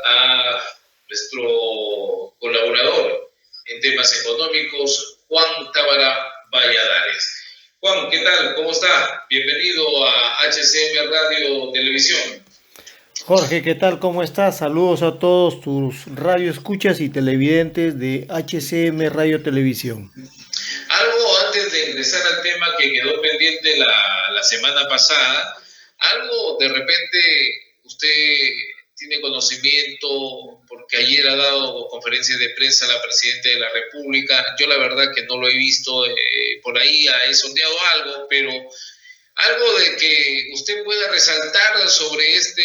a nuestro colaborador en temas económicos, Juan Tábara Valladares. Juan, ¿qué tal? ¿Cómo está? Bienvenido a HCM Radio Televisión. Jorge, ¿qué tal? ¿Cómo estás? Saludos a todos tus radioescuchas y televidentes de HCM Radio Televisión. Algo antes de ingresar al tema que quedó pendiente la semana pasada, algo de repente usted tiene conocimiento, porque ayer ha dado conferencias de prensa la Presidenta de la República. Yo la verdad que no lo he visto, por ahí he sondeado algo, pero algo de que usted pueda resaltar sobre este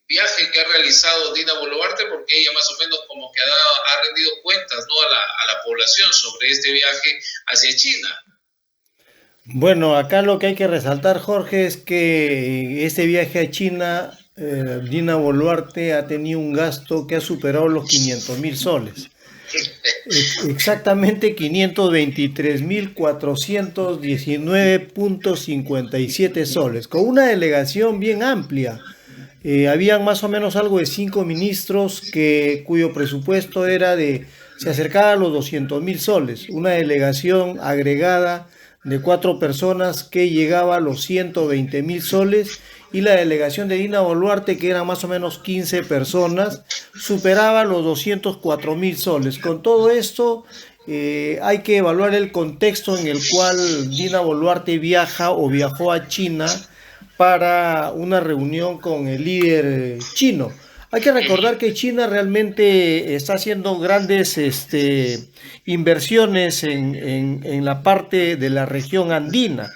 viaje que ha realizado Dina Boluarte, porque ella más o menos como que ha rendido cuentas, ¿no?, a la población sobre este viaje hacia China. Bueno, acá lo que hay que resaltar, Jorge, es que este viaje a China, Dina Boluarte ha tenido un gasto que ha superado los 500.000 soles. Exactamente 523.419.57 soles, con una delegación bien amplia. Habían más o menos algo de 5 ministros cuyo presupuesto se acercaba a los 200.000 soles, una delegación agregada de 4 personas que llegaba a los 120.000 soles, y la delegación de Dina Boluarte, que eran más o menos 15 personas, superaba los 204.000 soles. Con todo esto, hay que evaluar el contexto en el cual Dina Boluarte viaja o viajó a China para una reunión con el líder chino. Hay que recordar que China realmente está haciendo grandes inversiones en la parte de la región andina,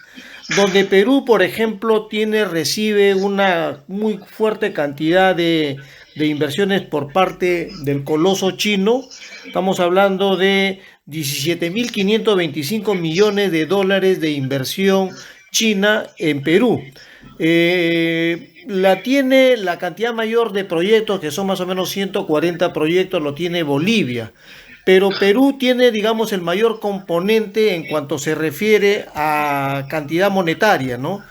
donde Perú, por ejemplo, recibe una muy fuerte cantidad de inversiones por parte del coloso chino. Estamos hablando de 17.525 millones de dólares de inversión china en Perú. La cantidad mayor de proyectos, que son más o menos 140 proyectos, lo tiene Bolivia. Pero Perú tiene, digamos, el mayor componente en cuanto se refiere a cantidad monetaria, ¿no?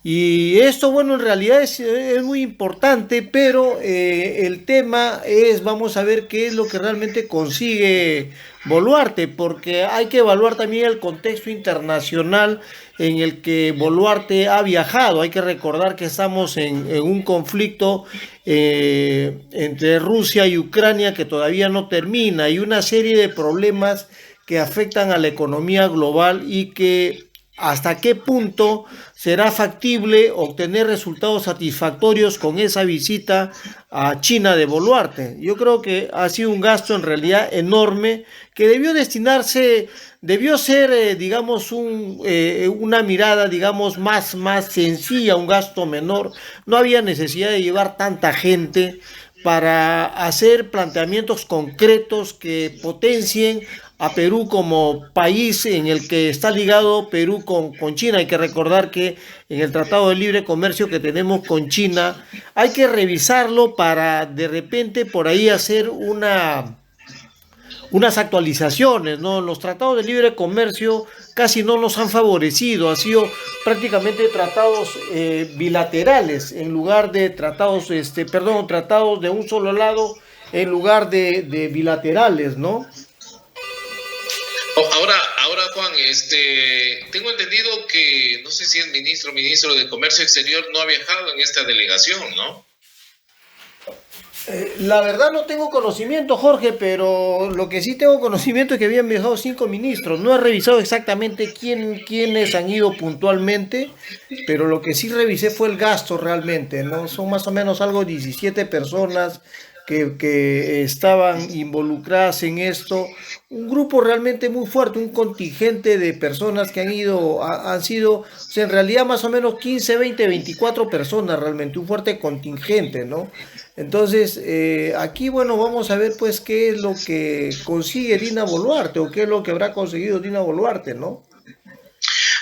Y esto, bueno, en realidad es muy importante, pero el tema es, vamos a ver qué es lo que realmente consigue Boluarte, porque hay que evaluar también el contexto internacional en el que Boluarte ha viajado. Hay que recordar que estamos en un conflicto entre Rusia y Ucrania que todavía no termina, y una serie de problemas que afectan a la economía global, y que hasta qué punto será factible obtener resultados satisfactorios con esa visita a China de Boluarte. Yo creo que ha sido un gasto en realidad enorme que debió ser, digamos, una mirada, digamos, más sencilla, un gasto menor. No había necesidad de llevar tanta gente para hacer planteamientos concretos que potencien a Perú como país en el que está ligado Perú con China. Hay que recordar que en el Tratado de Libre Comercio que tenemos con China, hay que revisarlo para de repente por ahí hacer unas actualizaciones, ¿no? Los tratados de libre comercio casi no nos han favorecido, han sido prácticamente tratados bilaterales en lugar de tratados de un solo lado en lugar de bilaterales, ¿no? Ahora Juan, tengo entendido que, no sé si el ministro de Comercio Exterior no ha viajado en esta delegación, ¿no? La verdad no tengo conocimiento, Jorge, pero lo que sí tengo conocimiento es que habían viajado 5 ministros. No he revisado exactamente quiénes han ido puntualmente, pero lo que sí revisé fue el gasto realmente, ¿no? Son más o menos algo 17 personas que estaban involucradas en esto. Un grupo realmente muy fuerte, un contingente de personas que han sido, o sea, en realidad más o menos 15, 20, 24 personas realmente, un fuerte contingente, ¿no? Entonces, aquí, bueno, vamos a ver pues qué es lo que consigue Dina Boluarte, o qué es lo que habrá conseguido Dina Boluarte, ¿no?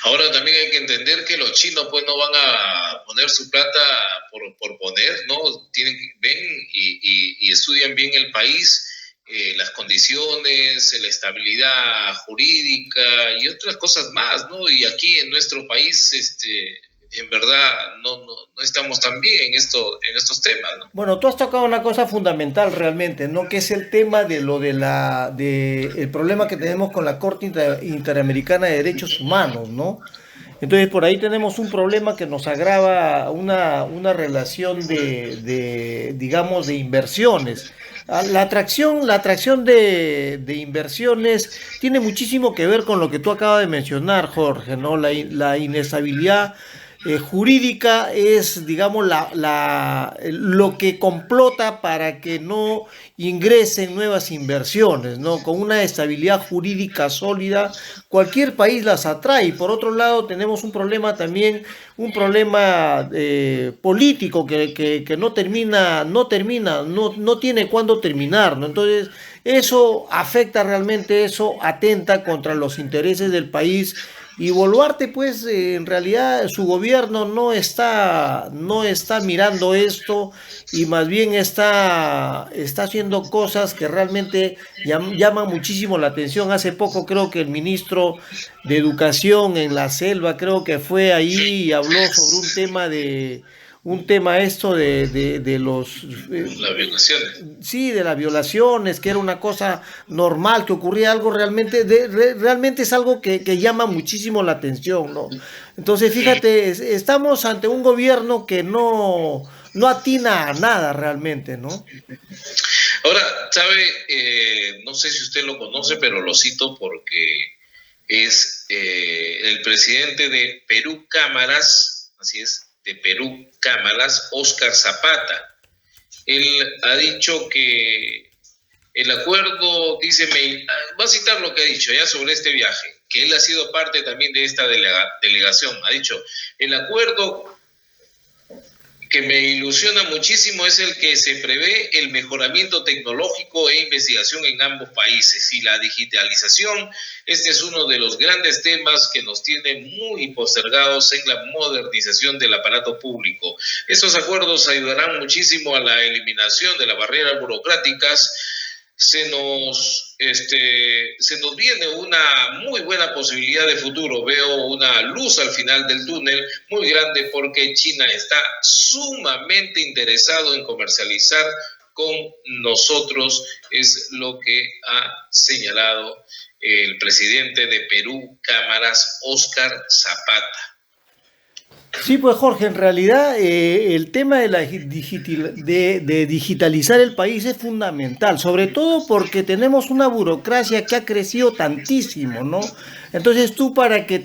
Ahora también hay que entender que los chinos pues no van a poner su plata por poner, ¿no? Ven y estudian bien el país, las condiciones, la estabilidad jurídica y otras cosas más, ¿no? Y aquí en nuestro país, en verdad no estamos tan bien en estos temas, ¿no? Bueno, tú has tocado una cosa fundamental realmente, ¿no? Que es el tema de lo de el problema que tenemos con la Corte Interamericana de Derechos Humanos, ¿no? Entonces por ahí tenemos un problema que nos agrava una relación digamos, de inversiones. La atracción de inversiones tiene muchísimo que ver con lo que tú acabas de mencionar, Jorge, ¿no? La inestabilidad jurídica es, digamos, lo que complota para que no ingresen nuevas inversiones, ¿no? Con una estabilidad jurídica sólida, cualquier país las atrae. Y por otro lado, tenemos un problema también, un problema político que no tiene cuándo terminar, ¿no? Entonces, eso afecta realmente, eso atenta contra los intereses del país y Boluarte, pues, en realidad su gobierno no está mirando esto y más bien está haciendo cosas que realmente llaman muchísimo la atención. Hace poco creo que el ministro de Educación en la selva, creo que fue ahí y habló sobre un tema esto de los Las violaciones. sí, de las violaciones, que era una cosa normal, que ocurría algo realmente, realmente es algo que llama muchísimo la atención, ¿no? Entonces, fíjate, estamos ante un gobierno que no atina a nada realmente, ¿no? Ahora, sabe, no sé si usted lo conoce, pero lo cito porque es el presidente de Perú Cámaras, así es, de Perú Cámaras, Óscar Zapata. Él ha dicho que el acuerdo, dice, va a citar lo que ha dicho ya sobre este viaje, que él ha sido parte también de esta delegación. Ha dicho, el acuerdo que me ilusiona muchísimo es el que se prevé el mejoramiento tecnológico e investigación en ambos países y la digitalización. Este es uno de los grandes temas que nos tiene muy postergados en la modernización del aparato público. Estos acuerdos ayudarán muchísimo a la eliminación de las barreras burocráticas. Se nos viene una muy buena posibilidad de futuro. Veo una luz al final del túnel muy grande porque China está sumamente interesado en comercializar con nosotros, es lo que ha señalado el presidente de Perú Cámaras, Óscar Zapata. Sí, pues Jorge, en realidad el tema de digitalizar el país es fundamental, sobre todo porque tenemos una burocracia que ha crecido tantísimo, ¿no? Entonces tú para que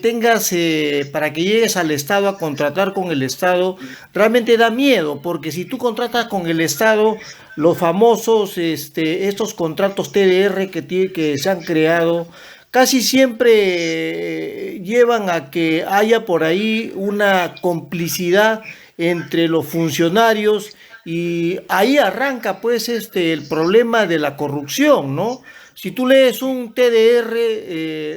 llegues al Estado a contratar con el Estado, realmente da miedo, porque si tú contratas con el Estado, los famosos, estos contratos TDR que se han creado, casi siempre llevan a que haya por ahí una complicidad entre los funcionarios y ahí arranca pues el problema de la corrupción, ¿no? Si tú lees un TDR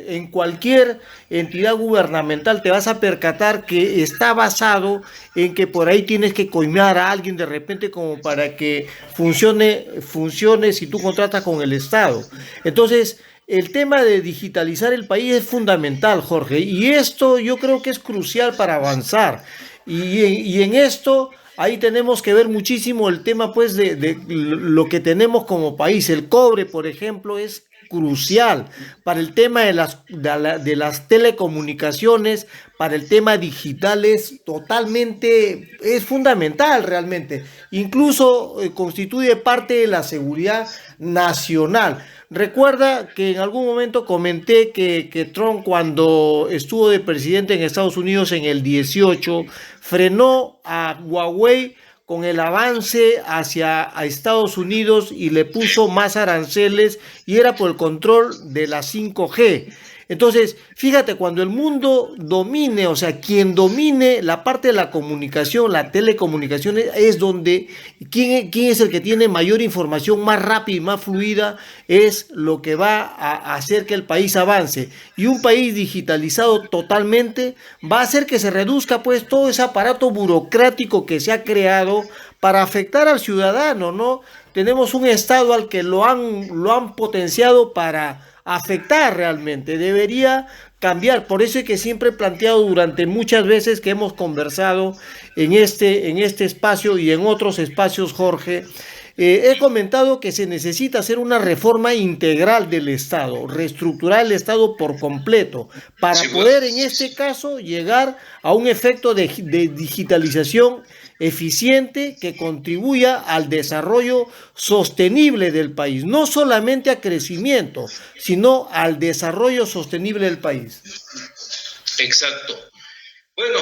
en cualquier entidad gubernamental, te vas a percatar que está basado en que por ahí tienes que coimear a alguien de repente como para que funcione si tú contratas con el Estado. Entonces, el tema de digitalizar el país es fundamental, Jorge, y esto yo creo que es crucial para avanzar. Y en esto, ahí tenemos que ver muchísimo el tema, pues, de lo que tenemos como país. El cobre, por ejemplo, es crucial para el tema de las telecomunicaciones, para el tema digital es fundamental realmente. Incluso constituye parte de la seguridad nacional. Recuerda que en algún momento comenté que Trump, cuando estuvo de presidente en Estados Unidos en el 18, frenó a Huawei con el avance hacia a Estados Unidos y le puso más aranceles y era por el control de la 5G. Entonces, fíjate, cuando el mundo domine, o sea, quien domine la parte de la comunicación, la telecomunicación, es donde, quién es el que tiene mayor información más rápida y más fluida, es lo que va a hacer que el país avance. Y un país digitalizado totalmente va a hacer que se reduzca pues todo ese aparato burocrático que se ha creado para afectar al ciudadano, ¿no? Tenemos un Estado al que lo han potenciado para afectar realmente, debería cambiar. Por eso es que siempre he planteado durante muchas veces que hemos conversado en este espacio y en otros espacios, Jorge, he comentado que se necesita hacer una reforma integral del Estado, reestructurar el Estado por completo, para Sí, poder pues. en este caso llegar a un efecto de digitalización eficiente que contribuya al desarrollo sostenible del país, no solamente a crecimiento, sino al desarrollo sostenible del país. Exacto. Bueno,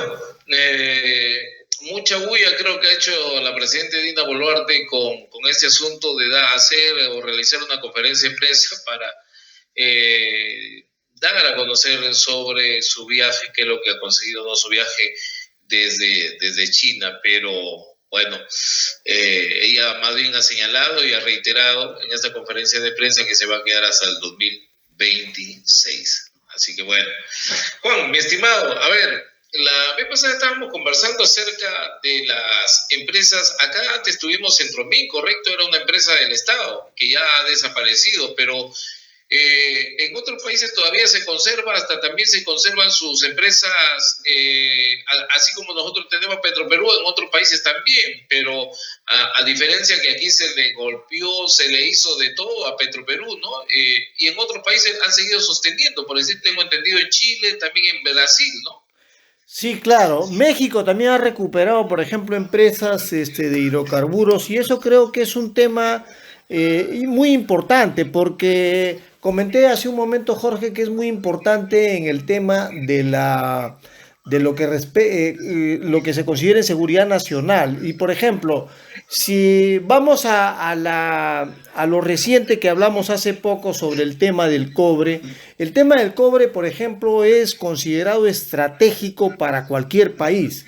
mucha bulla creo que ha hecho la presidenta Dina Boluarte con este asunto de hacer o realizar una conferencia de prensa para dar a conocer sobre su viaje, qué es lo que ha conseguido, no su viaje desde China, pero bueno, ella más bien ha señalado y ha reiterado en esta conferencia de prensa que se va a quedar hasta el 2026. Así que bueno, Juan, mi estimado, a ver, la vez pasada estábamos conversando acerca de las empresas. Acá antes tuvimos Centromín, correcto, era una empresa del Estado que ya ha desaparecido, pero en otros países todavía se conserva, hasta también se conservan sus empresas, así como nosotros tenemos Petroperú, en otros países también, pero a diferencia que aquí se le golpeó, se le hizo de todo a Petroperú, ¿no? Y en otros países han seguido sosteniendo, por decir, tengo entendido en Chile, también en Brasil, ¿no? Sí, claro. México también ha recuperado, por ejemplo, empresas de hidrocarburos y eso creo que es un tema y muy importante porque comenté hace un momento, Jorge, que es muy importante en el tema de lo que se considera en seguridad nacional. Y, por ejemplo, si vamos a lo reciente que hablamos hace poco sobre el tema del cobre, por ejemplo, es considerado estratégico para cualquier país.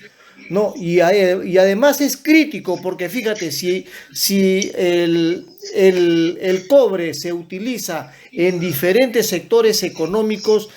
¿No? Y además es crítico porque fíjate, si el cobre se utiliza en diferentes sectores económicos,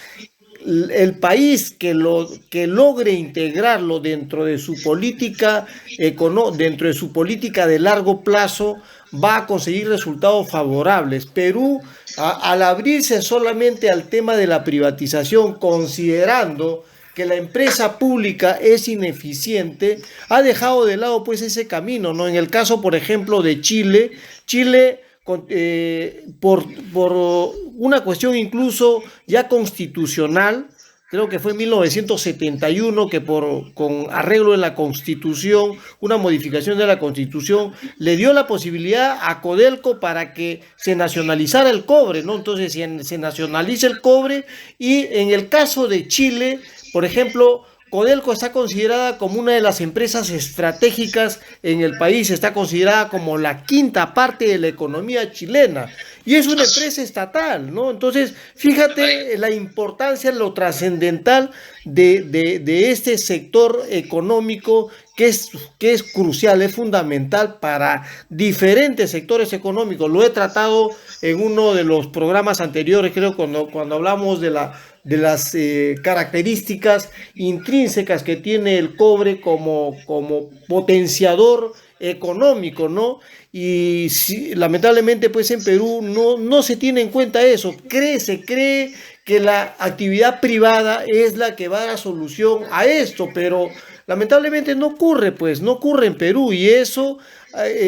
el país que logre integrarlo dentro de su política de largo plazo, va a conseguir resultados favorables. Perú, al abrirse solamente al tema de la privatización, considerando que la empresa pública es ineficiente, ha dejado de lado pues ese camino, ¿no? En el caso, por ejemplo, de Chile por una cuestión incluso ya constitucional, creo que fue en 1971 que con arreglo de la Constitución, una modificación de la Constitución, le dio la posibilidad a Codelco para que se nacionalizara el cobre, ¿no? Entonces se nacionaliza el cobre y en el caso de Chile, por ejemplo, Codelco está considerada como una de las empresas estratégicas en el país, está considerada como la quinta parte de la economía chilena y es una empresa estatal, ¿no? Entonces, fíjate la importancia, lo trascendental de este sector económico que es crucial, es fundamental para diferentes sectores económicos. Lo he tratado en uno de los programas anteriores, creo, cuando hablamos de las características intrínsecas que tiene el cobre como potenciador económico, ¿no? Y si, lamentablemente, pues en Perú no se tiene en cuenta eso. Se cree que la actividad privada es la que va a dar solución a esto, pero lamentablemente no ocurre, pues no ocurre en Perú y eso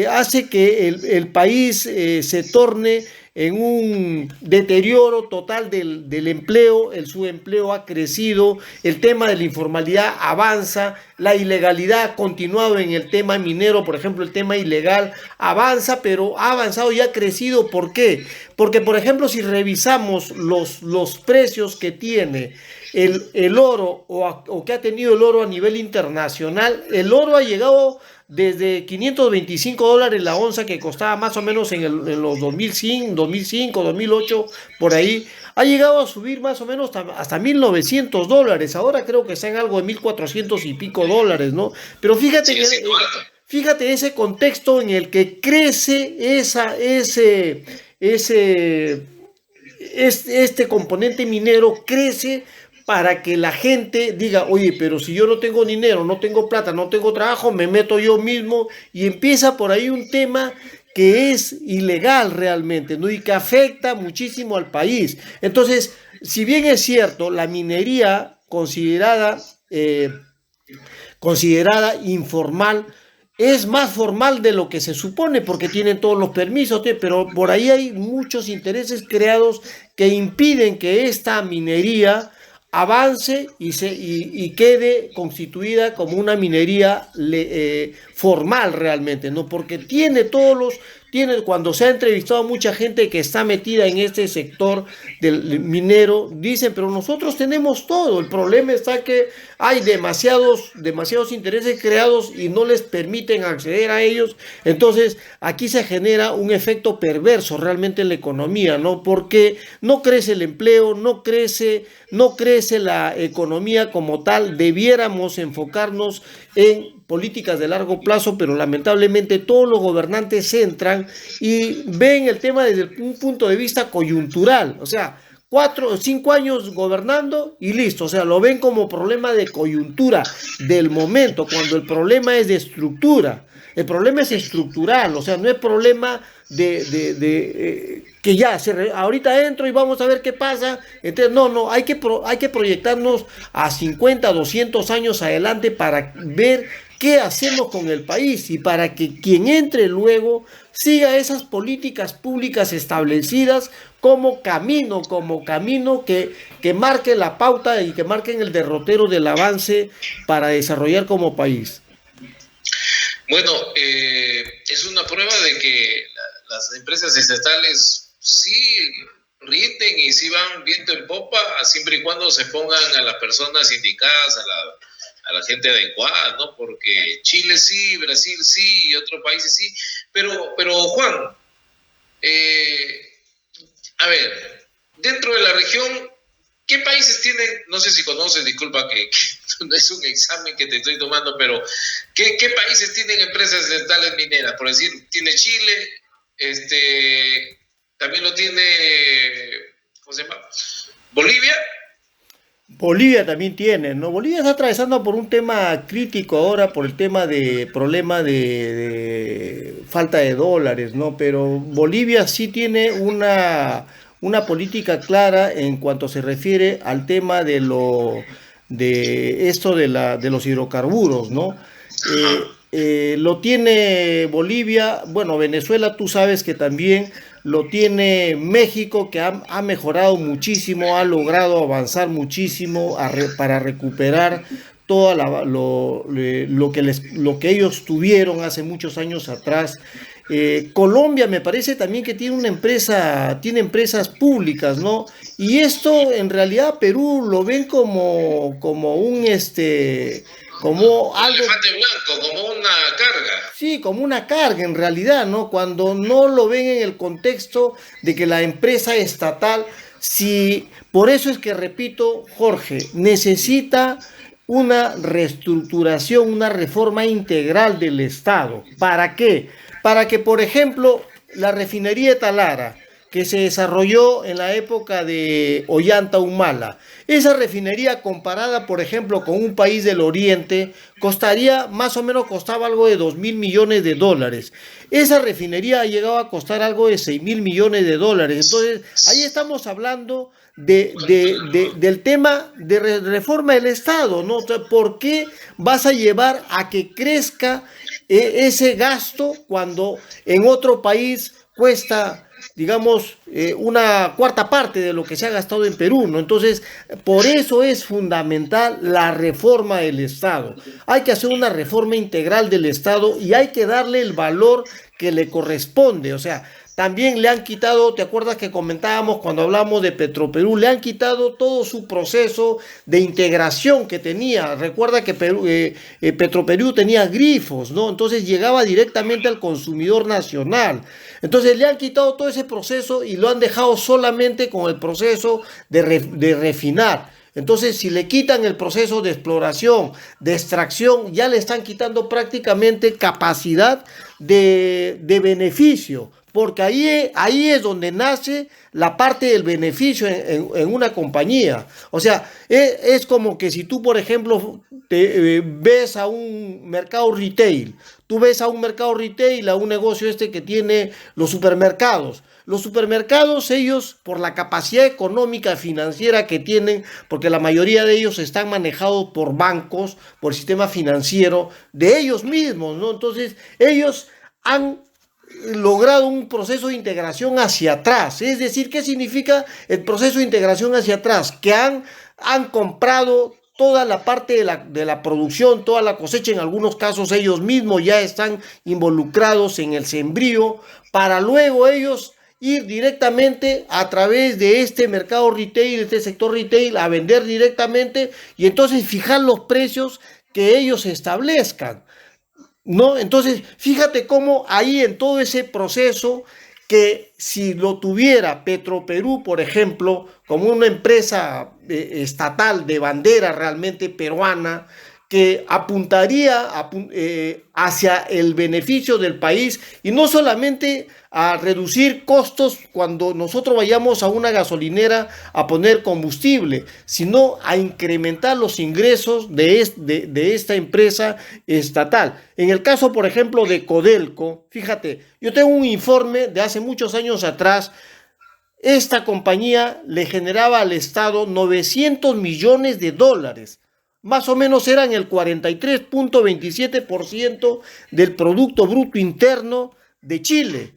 hace que el país se torne en un deterioro total del empleo, el subempleo ha crecido, el tema de la informalidad avanza, la ilegalidad ha continuado en el tema minero, por ejemplo, el tema ilegal avanza, pero ha avanzado y ha crecido. ¿Por qué? Porque, por ejemplo, si revisamos los precios que tiene el oro o que ha tenido el oro a nivel internacional, el oro ha llegado desde $525 la onza que costaba más o menos en los 2005, 2008, por ahí, ha llegado a subir más o menos hasta $1,900. Ahora creo que está en algo de 1,400 y pico dólares, ¿no? Pero fíjate ese contexto en el que crece este componente minero, crece para que la gente diga, oye, pero si yo no tengo dinero, no tengo plata, no tengo trabajo, me meto yo mismo y empieza por ahí un tema que es ilegal realmente, ¿no? Y que afecta muchísimo al país. Entonces, si bien es cierto, la minería considerada informal, es más formal de lo que se supone porque tienen todos los permisos, pero por ahí hay muchos intereses creados que impiden que esta minería avance y quede constituida como una minería formal realmente, ¿no? Porque cuando se ha entrevistado a mucha gente que está metida en este sector del minero, dicen, pero nosotros tenemos todo, el problema está que hay demasiados intereses creados y no les permiten acceder a ellos, entonces aquí se genera un efecto perverso realmente en la economía, ¿no? Porque no crece el empleo, no crece la economía como tal, debiéramos enfocarnos en políticas de largo plazo, pero lamentablemente todos los gobernantes entran y ven el tema desde un punto de vista coyuntural, o sea, 4 o 5 años gobernando y listo, o sea, lo ven como problema de coyuntura del momento, cuando el problema es de estructura. El problema es estructural, o sea, no es problema que ya, ahorita entro y vamos a ver qué pasa. Entonces, no, hay que proyectarnos a 50, 200 años adelante para ver qué hacemos con el país y para que quien entre luego siga esas políticas públicas establecidas como camino que marque la pauta y que marquen el derrotero del avance para desarrollar como país. Bueno, es una prueba de que las empresas estatales sí rinden y sí van viento en popa, siempre y cuando se pongan a las personas indicadas, a la gente adecuada, ¿no? Porque Chile sí, Brasil sí y otros países sí. Pero Juan, a ver, dentro de la región, ¿qué países tienen? No sé si conoces, disculpa que no es un examen que te estoy tomando, pero ¿qué países tienen empresas estatales mineras? Por decir, tiene Chile, también lo tiene, ¿cómo se llama? Bolivia. Bolivia también tiene, ¿no? Bolivia está atravesando por un tema crítico ahora, por el tema de problema de falta de dólares, ¿no? Pero Bolivia sí tiene una política clara en cuanto se refiere al tema de los hidrocarburos, ¿no? Lo tiene Bolivia, bueno, Venezuela tú sabes que también lo tiene México, que ha mejorado muchísimo, ha logrado avanzar muchísimo para recuperar todo lo que ellos tuvieron hace muchos años atrás. Colombia me parece también que tiene empresas públicas, ¿no? Y esto en realidad Perú lo ven como Un algo, elefante blanco, como una carga. sí, como una carga en realidad, ¿no? Cuando no lo ven en el contexto de que la empresa estatal, si, por eso es que repito, Jorge, necesita una reestructuración, una reforma integral del Estado. ¿Para qué? Para que, por ejemplo, la refinería de Talara, que se desarrolló en la época de Ollanta Humala. Esa refinería comparada, por ejemplo, con un país del Oriente, costaba algo de 2.000 millones de dólares. Esa refinería ha llegado a costar algo de 6.000 millones de dólares. Entonces, ahí estamos hablando del tema de reforma del Estado, ¿no? O sea, ¿por qué vas a llevar a que crezca ese gasto cuando en otro país cuesta, digamos, una cuarta parte de lo que se ha gastado en Perú, ¿no? Entonces, por eso es fundamental la reforma del Estado. Hay que hacer una reforma integral del Estado y hay que darle el valor que le corresponde. O sea, también le han quitado, ¿te acuerdas que comentábamos cuando hablamos de Petroperú? Le han quitado todo su proceso de integración que tenía. Recuerda que Petroperú tenía grifos, ¿no? Entonces llegaba directamente al consumidor nacional. Entonces le han quitado todo ese proceso y lo han dejado solamente con el proceso de refinar. Entonces, si le quitan el proceso de exploración, de extracción, ya le están quitando prácticamente capacidad de beneficio, porque ahí es donde nace la parte del beneficio en una compañía. O sea, es como que si tú, por ejemplo, ves a un mercado retail, Tú ves a un mercado retail, a un negocio que tiene los supermercados. Los supermercados, ellos, por la capacidad económica financiera que tienen, porque la mayoría de ellos están manejados por bancos, por el sistema financiero de ellos mismos, ¿no? Entonces, ellos han logrado un proceso de integración hacia atrás. Es decir, ¿qué significa el proceso de integración hacia atrás? Que han comprado toda la parte de la producción, toda la cosecha, en algunos casos ellos mismos ya están involucrados en el sembrío, para luego ellos ir directamente a través de este mercado retail, este sector retail, a vender directamente y entonces fijar los precios que ellos establezcan, ¿no? Entonces, fíjate cómo ahí en todo ese proceso, que si lo tuviera Petroperú, por ejemplo, como una empresa estatal de bandera realmente peruana, que apuntaría hacia el beneficio del país y no solamente a reducir costos cuando nosotros vayamos a una gasolinera a poner combustible, sino a incrementar los ingresos de esta empresa estatal. En el caso, por ejemplo, de Codelco, fíjate, yo tengo un informe de hace muchos años atrás. Esta compañía le generaba al Estado 900 millones de dólares. Más o menos eran el 43.27% del Producto Bruto Interno de Chile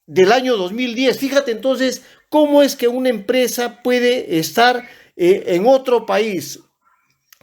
del año 2010. Fíjate entonces cómo es que una empresa puede estar en otro país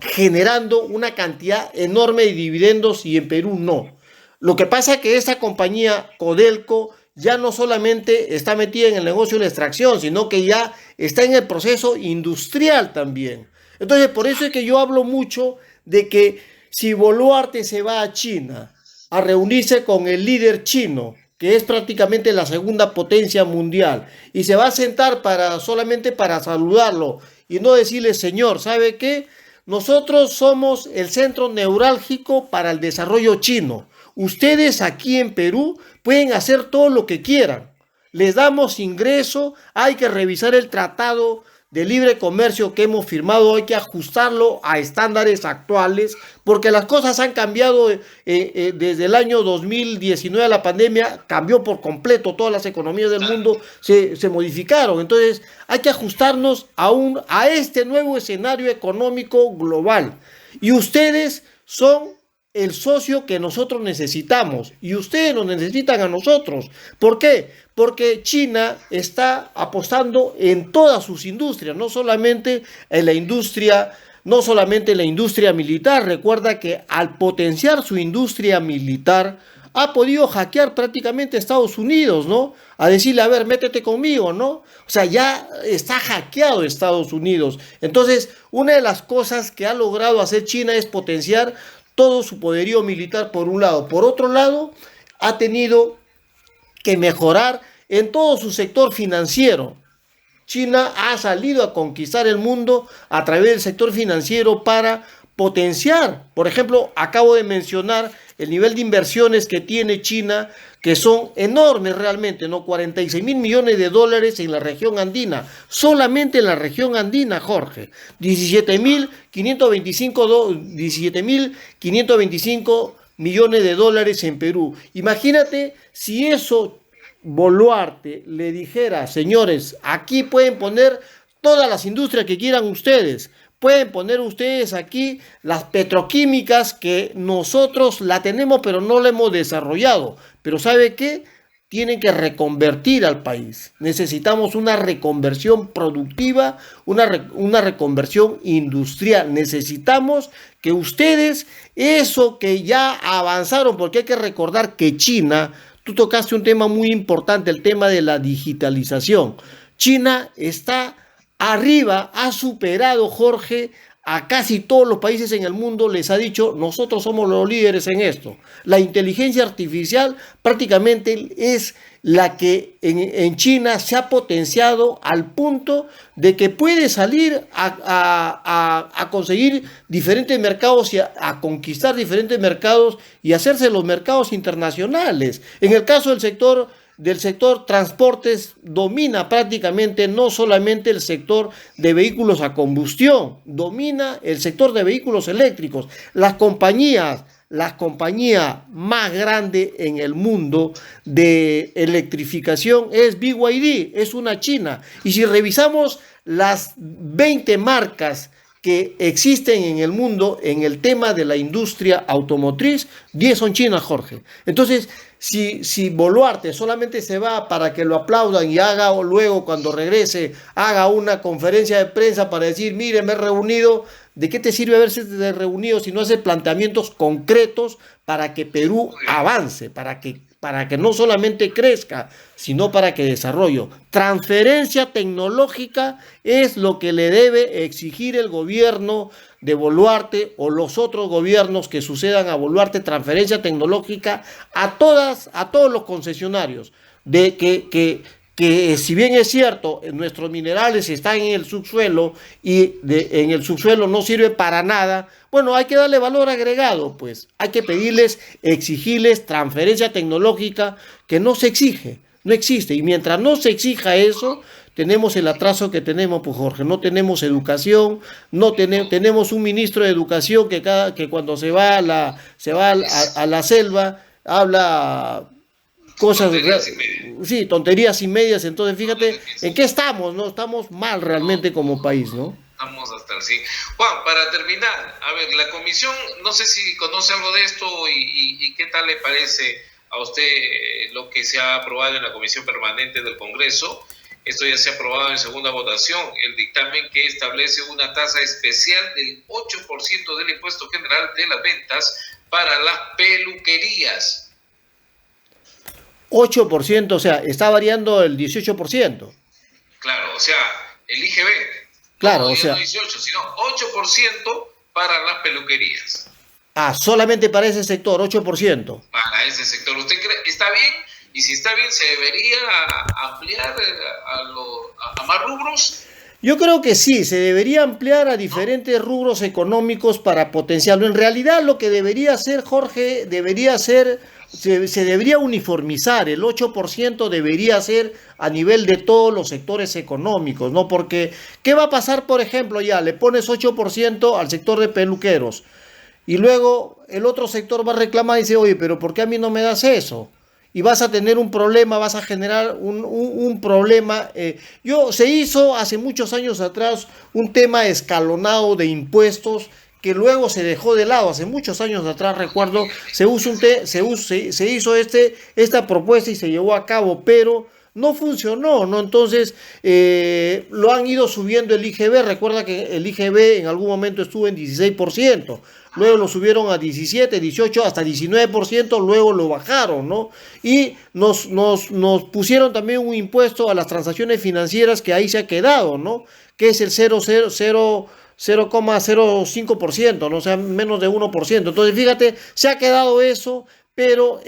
generando una cantidad enorme de dividendos y en Perú no. Lo que pasa es que esta compañía Codelco ya no solamente está metida en el negocio de la extracción, sino que ya está en el proceso industrial también. Entonces, por eso es que yo hablo mucho de que si Boluarte se va a China a reunirse con el líder chino, que es prácticamente la segunda potencia mundial, y se va a sentar solamente para saludarlo y no decirle, señor, ¿sabe qué? Nosotros somos el centro neurálgico para el desarrollo chino. Ustedes aquí en Perú pueden hacer todo lo que quieran. Les damos ingreso, hay que revisar el tratado de libre comercio que hemos firmado, hay que ajustarlo a estándares actuales, porque las cosas han cambiado desde el año 2019, la pandemia cambió por completo, todas las economías del mundo se modificaron, entonces hay que ajustarnos a este nuevo escenario económico global, y ustedes son el socio que nosotros necesitamos y ustedes nos necesitan a nosotros. ¿Por qué? Porque China está apostando en todas sus industrias, no solamente en la industria militar. Recuerda que al potenciar su industria militar ha podido hackear prácticamente a Estados Unidos, ¿no? A decirle, a ver, métete conmigo, ¿no? O sea, ya está hackeado Estados Unidos. Entonces, una de las cosas que ha logrado hacer China es potenciar todo su poderío militar por un lado. Por otro lado, ha tenido que mejorar en todo su sector financiero. China ha salido a conquistar el mundo a través del sector financiero para potenciar. Por ejemplo, acabo de mencionar el nivel de inversiones que tiene China, que son enormes realmente, ¿no? 46 mil millones de dólares en la región andina, solamente en la región andina, Jorge. 17.525 millones de dólares en Perú. Imagínate si eso Boluarte le dijera, señores, aquí pueden poner todas las industrias que quieran ustedes. Pueden poner ustedes aquí las petroquímicas que nosotros la tenemos pero no la hemos desarrollado. Pero ¿sabe qué? Tienen que reconvertir al país. Necesitamos una reconversión productiva, una reconversión industrial. Necesitamos que ustedes, eso que ya avanzaron, porque hay que recordar que China, tú tocaste un tema muy importante, el tema de la digitalización. China está arriba, ha superado, Jorge, a casi todos los países en el mundo, les ha dicho, nosotros somos los líderes en esto. La inteligencia artificial prácticamente es la que en China se ha potenciado al punto de que puede salir a conseguir diferentes mercados y a conquistar diferentes mercados y hacerse los mercados internacionales. En el caso del sector transportes, domina prácticamente no solamente el sector de vehículos a combustión, domina el sector de vehículos eléctricos. Las compañías la compañía más grande en el mundo de electrificación es BYD, es una china. Y si revisamos las 20 marcas que existen en el mundo en el tema de la industria automotriz, 10 son chinas, Jorge. Entonces, si Boluarte solamente se va para que lo aplaudan y haga, o luego cuando regrese, haga una conferencia de prensa para decir, mire, me he reunido, ¿de qué te sirve haberse reunido si no hace planteamientos concretos para que Perú avance, para que no solamente crezca, sino para que desarrollo? Transferencia tecnológica es lo que le debe exigir el gobierno de Boluarte o los otros gobiernos que sucedan a Boluarte, transferencia tecnológica a todos los concesionarios, de que si bien es cierto, nuestros minerales están en el subsuelo y en el subsuelo no sirve para nada, bueno, hay que darle valor agregado, pues hay que pedirles, exigirles transferencia tecnológica que no se exige, no existe, y mientras no se exija eso, tenemos el atraso que tenemos, pues Jorge, no tenemos educación, no tenemos un ministro de educación que cuando se va a la selva habla cosas, sí, tonterías y medias. Entonces fíjate en qué estamos, ¿no? Estamos mal realmente como país, ¿no? Estamos hasta el sí. Juan, para terminar, a ver, la comisión, no sé si conoce algo de esto y qué tal le parece a usted lo que se ha aprobado en la comisión permanente del Congreso. Esto ya se ha aprobado en segunda votación, el dictamen que establece una tasa especial del 8% del impuesto general de las ventas para las peluquerías. 8%, o sea, está variando el 18%. Claro, o sea, el IGB. Claro, no, o sea, no 18, sino 8% para las peluquerías. Ah, solamente para ese sector, 8%. Para ese sector. ¿Usted cree está bien? Y si está bien, ¿se debería ampliar a más rubros? Yo creo que sí, se debería ampliar a diferentes rubros económicos para potenciarlo. En realidad lo que debería hacer, Jorge, se debería uniformizar, el 8% debería ser a nivel de todos los sectores económicos, ¿no? Porque, ¿qué va a pasar, por ejemplo, ya le pones 8% al sector de peluqueros y luego el otro sector va a reclamar y dice, oye, pero ¿por qué a mí no me das eso? Y vas a tener un problema, vas a generar un problema. Se hizo hace muchos años atrás un tema escalonado de impuestos que luego se dejó de lado. Hace muchos años atrás, recuerdo, se hizo esta propuesta y se llevó a cabo, pero no funcionó, ¿no? Entonces, lo han ido subiendo el IGB. Recuerda que el IGB en algún momento estuvo en 16%. Luego lo subieron a 17, 18, hasta 19%, luego lo bajaron, ¿no? Y nos pusieron también un impuesto a las transacciones financieras que ahí se ha quedado, ¿no? Que es el 0,05%, ¿no? O sea, menos de 1%. Entonces, fíjate, se ha quedado eso, pero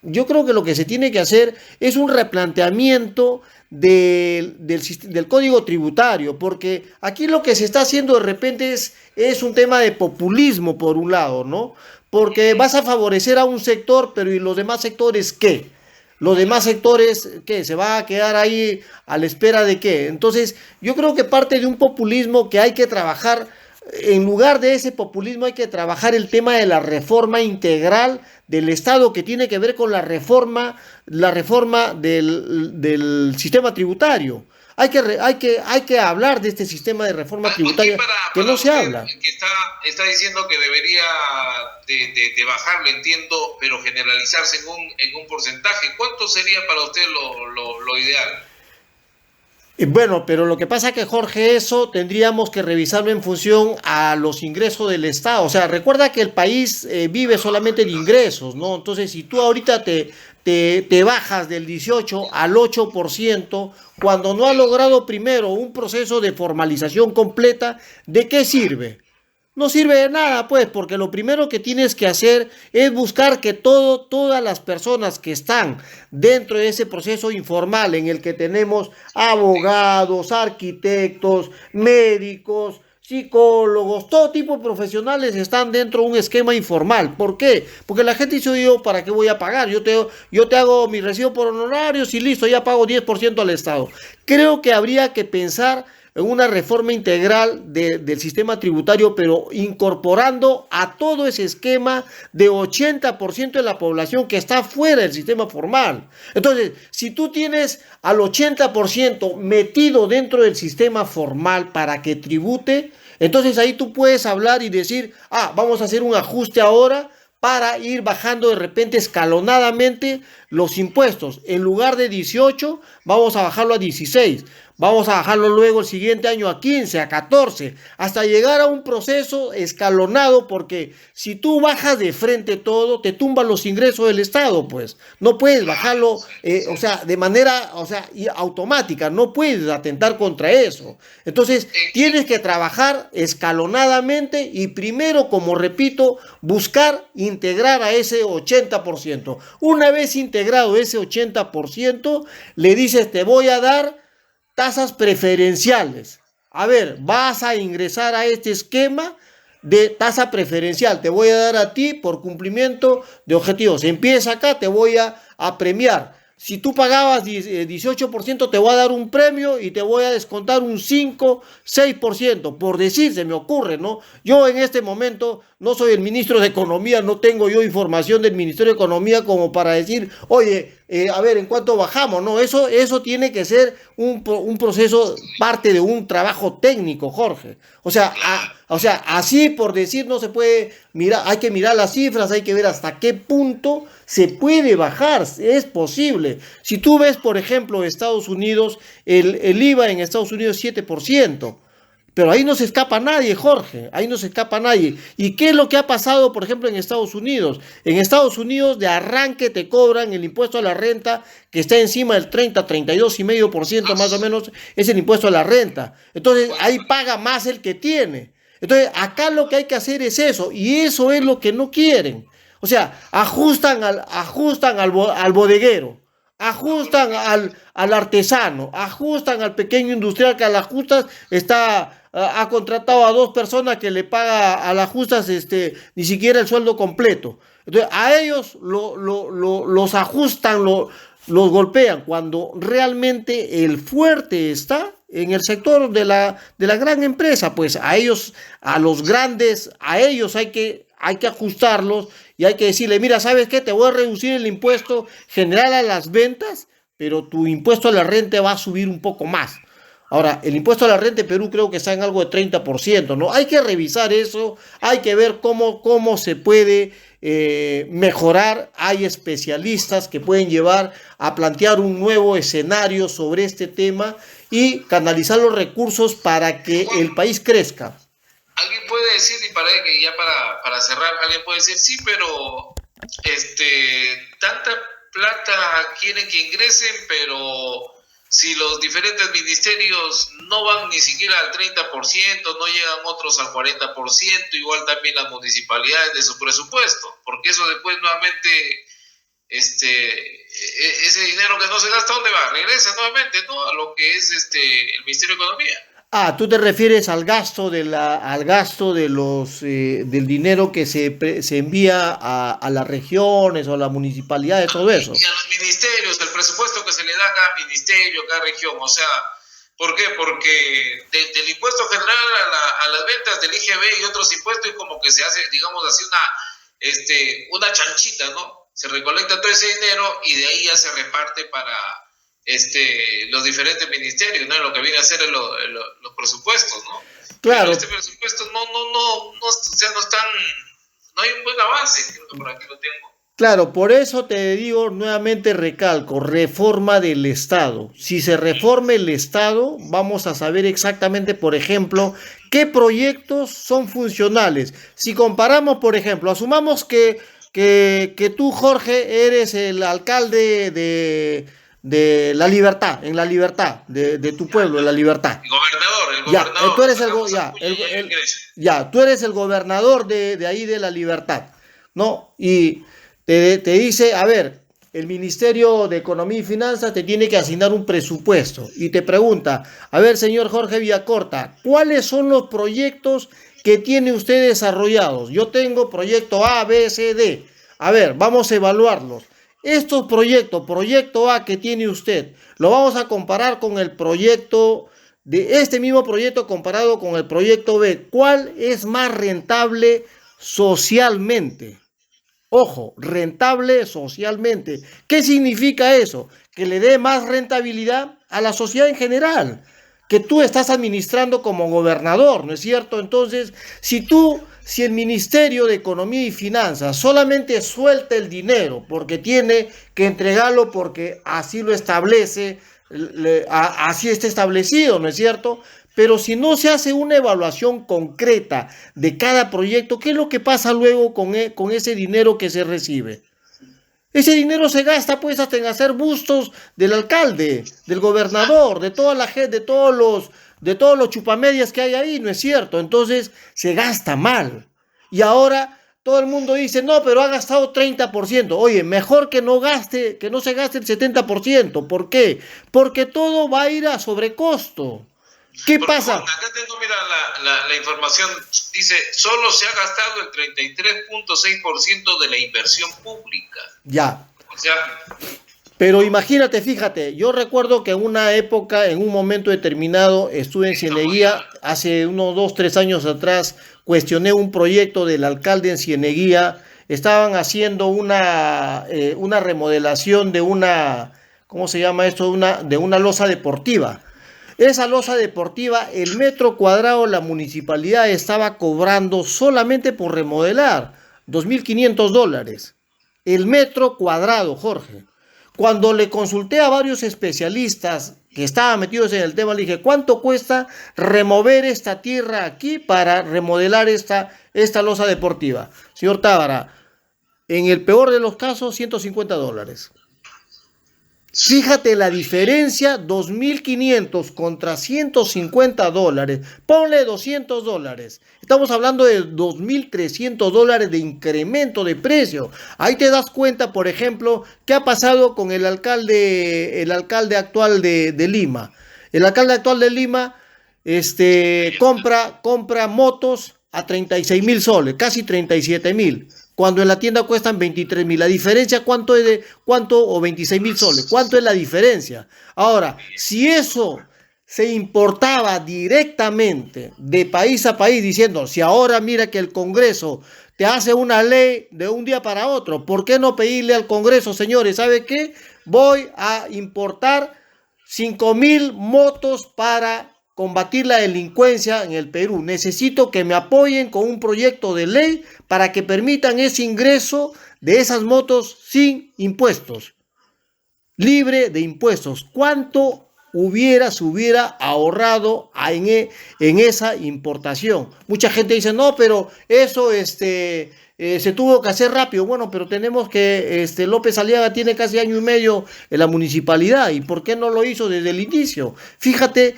yo creo que lo que se tiene que hacer es un replanteamiento del código tributario, porque aquí lo que se está haciendo de repente es un tema de populismo por un lado, ¿no? Porque vas a favorecer a un sector, pero ¿y los demás sectores qué? Los demás sectores, ¿qué? ¿Se va a quedar ahí a la espera de qué? Entonces, yo creo que parte de un populismo que hay que trabajar. En lugar de ese populismo hay que trabajar el tema de la reforma integral del Estado, que tiene que ver con la reforma del sistema tributario. Hay que hablar de este sistema de reforma tributaria que no se habla. Que está diciendo que debería de bajarlo, entiendo, pero generalizarse en un porcentaje. ¿Cuánto sería para usted lo ideal? Bueno, pero lo que pasa que, Jorge, eso tendríamos que revisarlo en función a los ingresos del Estado. O sea, recuerda que el país vive solamente de ingresos, ¿no? Entonces, si tú ahorita te bajas del 18 al 8%, cuando no has logrado primero un proceso de formalización completa, ¿de qué sirve? No sirve de nada, pues, porque lo primero que tienes que hacer es buscar que todas las personas que están dentro de ese proceso informal en el que tenemos abogados, arquitectos, médicos, psicólogos, todo tipo de profesionales están dentro de un esquema informal. ¿Por qué? Porque la gente dice, yo, ¿para qué voy a pagar? Yo te hago mi recibo por honorarios y listo, ya pago 10% al Estado. Creo que habría que pensar en una reforma integral del sistema tributario, pero incorporando a todo ese esquema de 80% de la población que está fuera del sistema formal. Entonces, si tú tienes al 80% metido dentro del sistema formal para que tribute, entonces ahí tú puedes hablar y decir, vamos a hacer un ajuste ahora para ir bajando de repente escalonadamente los impuestos. En lugar de 18, vamos a bajarlo a 16. Vamos a bajarlo luego el siguiente año a 15, a 14, hasta llegar a un proceso escalonado, porque si tú bajas de frente todo, te tumban los ingresos del Estado, pues. No puedes bajarlo, de manera, automática, no puedes atentar contra eso. Entonces, tienes que trabajar escalonadamente y primero, como repito, buscar integrar a ese 80%. Una vez integrado ese 80%, le dices, te voy a dar tasas preferenciales. A ver, vas a ingresar a este esquema de tasa preferencial. Te voy a dar a ti por cumplimiento de objetivos. Empieza acá, te voy a premiar. Si tú pagabas 18%, te voy a dar un premio y te voy a descontar un 5, 6%. Por decir, se me ocurre, ¿no? Yo en este momento no soy el ministro de Economía, no tengo yo información del Ministerio de Economía como para decir, oye, a ver, ¿en cuánto bajamos? No, eso tiene que ser un proceso, parte de un trabajo técnico, Jorge. Así por decir no se puede mirar, hay que mirar las cifras, hay que ver hasta qué punto se puede bajar, es posible. Si tú ves, por ejemplo, Estados Unidos, el IVA en Estados Unidos es 7%. Pero ahí no se escapa nadie, Jorge, ahí no se escapa nadie. ¿Y qué es lo que ha pasado, por ejemplo, en Estados Unidos? En Estados Unidos de arranque te cobran el impuesto a la renta, que está encima del 30, 32,5% más o menos, es el impuesto a la renta. Entonces ahí paga más el que tiene. Entonces acá lo que hay que hacer es eso, y eso es lo que no quieren. O sea, ajustan al bodeguero, ajustan al artesano, ajustan al pequeño industrial que a las justas ha contratado a 2 personas que le paga a las justas ni siquiera el sueldo completo. Entonces a ellos los ajustan, los golpean, cuando realmente el fuerte está en el sector de la gran empresa. Pues a los grandes, a ellos hay que ajustarlos y hay que decirle, mira, ¿sabes qué? Te voy a reducir el impuesto general a las ventas, pero tu impuesto a la renta va a subir un poco más. Ahora, el impuesto a la renta en Perú creo que está en algo de 30%, ¿no? Hay que revisar eso, hay que ver cómo se puede mejorar. Hay especialistas que pueden llevar a plantear un nuevo escenario sobre este tema y canalizar los recursos para que el país crezca. Alguien puede decir, y para cerrar, alguien puede decir, sí, pero tanta plata quieren que ingresen, pero si los diferentes ministerios no van ni siquiera al 30%, no llegan otros al 40%, igual también las municipalidades de su presupuesto, porque eso después nuevamente, ese dinero que no se gasta, ¿dónde va? Regresa nuevamente, ¿no? A lo que es el Ministerio de Economía. Tú te refieres al gasto del dinero que se envía a las regiones o a las municipalidades, todo eso. Y a los ministerios, el presupuesto que se le da a cada ministerio, a cada región. O sea, ¿por qué? Porque del impuesto general a las ventas del IGB y otros impuestos, como que se hace, digamos así, una chanchita, ¿no? Se recolecta todo ese dinero y de ahí ya se reparte para los diferentes ministerios, ¿no? Lo que viene a ser los presupuestos, ¿no? Claro. Pero presupuesto no hay un buen avance, creo que por aquí lo tengo. Claro, por eso te digo, nuevamente recalco, reforma del Estado. Si se reforma el Estado, vamos a saber exactamente, por ejemplo, qué proyectos son funcionales. Si comparamos, por ejemplo, asumamos que tú, Jorge, eres el alcalde de La Libertad, en La Libertad, de tu pueblo, La Libertad. El gobernador. Tú eres el gobernador de ahí de La Libertad, ¿no? Y te dice, a ver, el Ministerio de Economía y Finanzas te tiene que asignar un presupuesto y te pregunta, a ver, señor Jorge Villacorta, ¿cuáles son los proyectos que tiene usted desarrollados? Yo tengo proyecto A, B, C, D. A ver, vamos a evaluarlos. Estos proyecto A que tiene usted, lo vamos a comparar con el proyecto de este mismo proyecto comparado con el proyecto B, ¿cuál es más rentable socialmente? Ojo, rentable socialmente. ¿Qué significa eso? Que le dé más rentabilidad a la sociedad en general, que tú estás administrando como gobernador, ¿no es cierto? Entonces, si el Ministerio de Economía y Finanzas solamente suelta el dinero porque tiene que entregarlo porque así lo establece, así está establecido, ¿no es cierto? Pero si no se hace una evaluación concreta de cada proyecto, ¿qué es lo que pasa luego con ese dinero que se recibe? Ese dinero se gasta pues hasta en hacer bustos del alcalde, del gobernador, de toda la gente, de todos los chupamedias que hay ahí, ¿no es cierto? Entonces se gasta mal. Y ahora todo el mundo dice, no, pero ha gastado 30%. Oye, mejor que no gaste, que no se gaste el 70%. ¿Por qué? Porque todo va a ir a sobrecosto. ¿Qué Porque pasa? acá tengo, mira, la información, dice, solo se ha gastado el 33.6% de la inversión pública. Ya. O sea, Pero imagínate, fíjate, yo recuerdo que en una época, en un momento determinado, estuve en Cieneguía, hace unos 2, 3 años atrás, cuestioné un proyecto del alcalde en Cieneguía, estaban haciendo una remodelación de una, ¿cómo se llama esto? De una losa deportiva. Esa losa deportiva, el metro cuadrado, la municipalidad estaba cobrando solamente por remodelar $2.500. El metro cuadrado, Jorge. Cuando le consulté a varios especialistas que estaban metidos en el tema, le dije, ¿cuánto cuesta remover esta tierra aquí para remodelar esta losa deportiva? Señor Tábara, en el peor de los casos, $150. Fíjate la diferencia, 2.500 contra $150. Ponle $200. Estamos hablando de $2.300 de incremento de precio. Ahí te das cuenta, por ejemplo, qué ha pasado con el alcalde actual de Lima. El alcalde actual de Lima compra motos a 36.000 soles, casi 37.000, cuando en la tienda cuestan 23.000. La diferencia, ¿cuánto? O 26.000 soles. ¿Cuánto es la diferencia? Ahora, si eso se importaba directamente de país a país, diciendo, si ahora mira que el Congreso te hace una ley de un día para otro, ¿por qué no pedirle al Congreso, señores, ¿sabe qué? Voy a importar 5.000 motos para combatir la delincuencia en el Perú. Necesito que me apoyen con un proyecto de ley para que permitan ese ingreso de esas motos sin impuestos, libre de impuestos. ¿Cuánto se hubiera ahorrado en esa importación? Mucha gente dice, no, pero eso se tuvo que hacer rápido. Bueno, pero tenemos que, López Aliaga tiene casi año y medio en la municipalidad, ¿y por qué no lo hizo desde el inicio? Fíjate,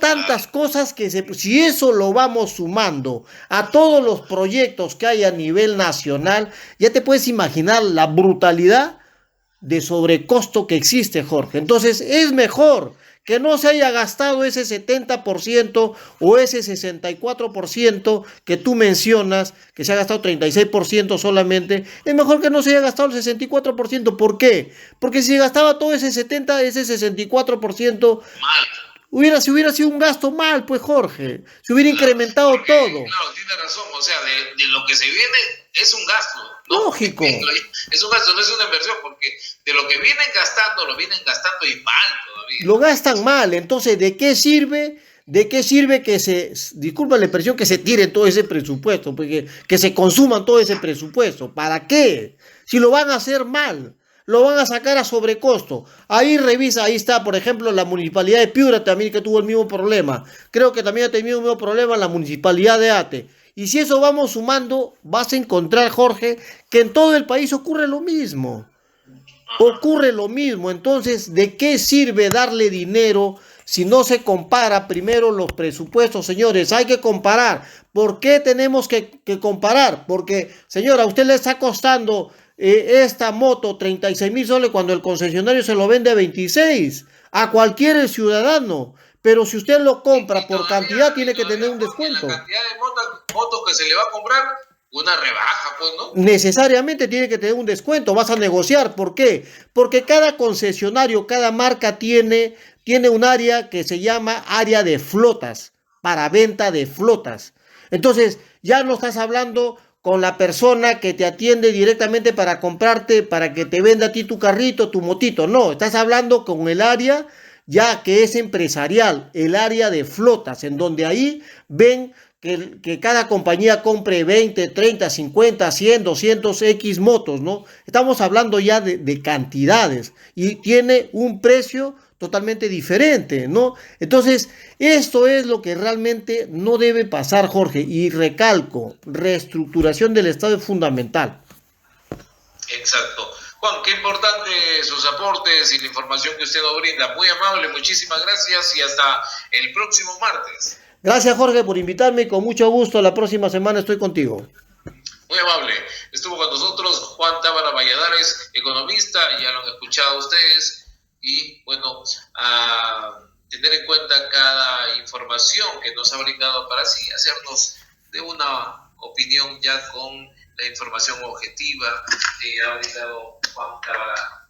tantas cosas que si eso lo vamos sumando a todos los proyectos que hay a nivel nacional, ya te puedes imaginar la brutalidad de sobrecosto que existe, Jorge. Entonces es mejor que no se haya gastado ese 70% o ese 64% que tú mencionas, que se ha gastado 36% solamente. Es mejor que no se haya gastado el 64%. ¿Por qué? Porque si se gastaba todo ese 64%, se hubiera sido un gasto mal, pues, Jorge. Se hubiera incrementado todo. Claro, tiene razón. O sea, de lo que se viene es un gasto, ¿no? Lógico. Es un gasto, no es una inversión, porque de lo que vienen gastando, lo vienen gastando y mal todavía. Lo gastan mal. Entonces, ¿de qué sirve? ¿De qué sirve disculpa la expresión, que se tire todo ese presupuesto? Porque que se consuman todo ese presupuesto. ¿Para qué? Si lo van a hacer mal, lo van a sacar a sobrecosto. Ahí revisa, ahí está, por ejemplo, la municipalidad de Piura también, que tuvo el mismo problema. Creo que también ha tenido el mismo problema la municipalidad de Ate. Y si eso vamos sumando, vas a encontrar, Jorge, que en todo el país ocurre lo mismo. Ocurre lo mismo. Entonces, ¿de qué sirve darle dinero si no se compara primero los presupuestos? Señores, hay que comparar. ¿Por qué tenemos que comparar? Porque, señora, a usted le está costando esta moto 36.000 soles cuando el concesionario se lo vende a 26 a cualquier ciudadano. Pero si usted lo compra por cantidad, tiene que tener un descuento. La cantidad de motos que se le va a comprar, una rebaja, pues, ¿no? Necesariamente tiene que tener un descuento, vas a negociar. ¿Por qué? Porque cada concesionario, cada marca tiene tiene un área que se llama área de flotas, para venta de flotas. Entonces, ya no estás hablando con la persona que te atiende directamente para comprarte, para que te venda a ti tu carrito, tu motito. No, estás hablando con el área ya que es empresarial, el área de flotas, en donde ahí ven que cada compañía compre 20, 30, 50, 100, 200 X motos, ¿no? Estamos hablando ya de cantidades y tiene un precio totalmente diferente, ¿no? Entonces, esto es lo que realmente no debe pasar, Jorge, y recalco, reestructuración del Estado es fundamental. Exacto. Juan, qué importante sus aportes y la información que usted nos brinda. Muy amable, muchísimas gracias y hasta el próximo martes. Gracias, Jorge, por invitarme. Con mucho gusto. La próxima semana estoy contigo. Muy amable. Estuvo con nosotros Juan Tábara Valladares, economista, ya lo han escuchado ustedes. Y bueno, a tener en cuenta cada información que nos ha brindado para así hacernos de una opinión ya con la información objetiva que ha brindado Juan Tábara